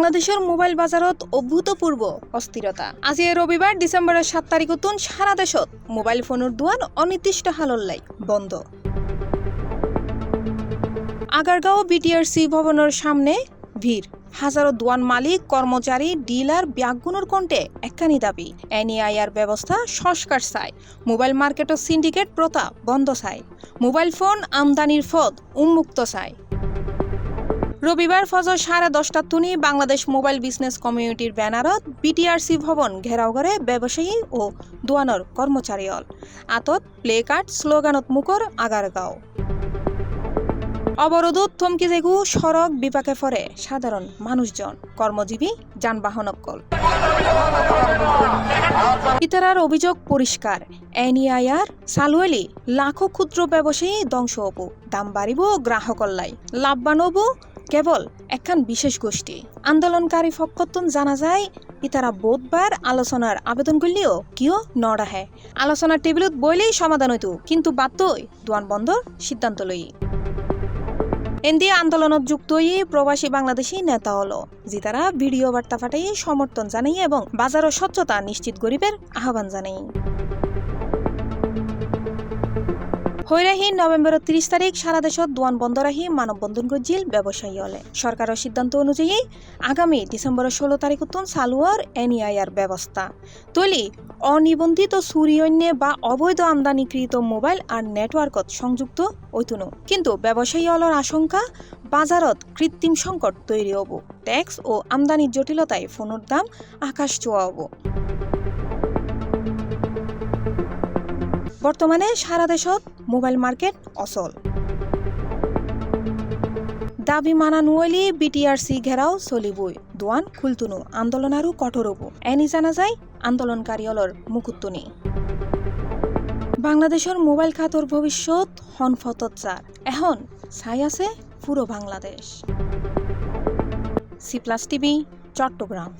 বাংলাদেশের মোবাইল বাজারত অভূতপূর্ব অস্থিরতা। আজি রবিবার ডিসেম্বরের 7 তারিখতুন সারা দেশত মোবাইল ফোনের দোয়ান অনির্দিষ্ট হালল্লাই বন্ধ। আগারগাঁও বিটিআরসি ভবনের সামনে ভিড়, হাজারো দোয়ান মালিক, কর্মচারী, ডিলার ব্যাগগুনোর কণ্ঠে একখানি দাবি এনইআইআর ব্যবস্থা সংস্কার চায়, মোবাইল মার্কেটর সিন্ডিকেট প্রথা বন্ধ চায়, মোবাইল ফোন আমদানির পথ উন্মুক্ত চায়। রবিবার ফজর 10:30টার তুনি বাংলাদেশ মোবাইল বিজনেস কমিউনিটির ব্যানারত বিটিআরসি ভবন ঘেরাও করে ব্যবসায়ী ও দোয়ানোর কর্মচারী অল আতত প্লে কার্ড স্লোগানত মুখর আগারগাঁও। অবরোধত থমকি যেগু সড়ক বিপাকে ফরে সাধারণ মানুষজন, কর্মজীবী, যানবাহনকল। ইতারার অভিযোগ পরিষ্কার, এনইআইআর চালুয়েলি লাখো ক্ষুদ্র ব্যবসায়ী ধ্বংস হবু, দাম বাড়িব গ্রাহকল্লাই, লাভবান হবু কেবল একখান বিশেষ গোষ্ঠী। আন্দোলনকারী পক্ষতুন জানা যায় ইতারা বুধবার আলোচনার আবেদন করলেও কিয় নড়াহে, আলোচনার টেবিলত বইলেই সমাধান হইতো, কিন্তু বাধ্যই দোয়ান বন্ধর সিদ্ধান্ত লই। এনদি আন্দোলনত যুক্ত প্রবাসী বাংলাদেশী নেতা হলো, যিতারা ভিডিও বার্তা ফাটাই সমর্থন জানাই এবং বাজারের স্বচ্ছতা নিশ্চিত গরিবের আহ্বান জানাই। হৈরাহি নভেম্বরের 30 তারিখ সারা দেশত দোয়ান বন্ধ রাহি মানববন্ধন গজিল ব্যবসায়ী হলে। সরকারের সিদ্ধান্ত অনুযায়ী আগামী ডিসেম্বরের 16 তারিখতুন চালুয়ার এনইআইআর ব্যবস্থা তৈলি অনিবন্ধিত চুরিয়ন্যে বা অবৈধ আমদানিকৃত মোবাইল আর নেটওয়ার্কত সংযুক্ত হইতুনো, কিন্তু ব্যবসায়ী হলর আশঙ্কা বাজারত কৃত্রিম সংকট তৈরি হব, ট্যাক্স ও আমদানির জটিলতায় ফোনের দাম আকাশ ছোঁয়া হব। বর্তমানে সারা দেশত মোবাইল মার্কেট অচল। দাবি মানা নুয়েলি বিটিআরসি ঘেরাও চলিবই, দোয়ান খুলতুনো, আন্দোলন আরও কঠোর হব, এনি জানা যায় আন্দোলনকারী অলর মুকুত্তুনি। বাংলাদেশের মোবাইল খাতর ভবিষ্যৎ হনফতত যার, এখন ছাই আছে পুরো বাংলাদেশ। C+ TV, Chittagong.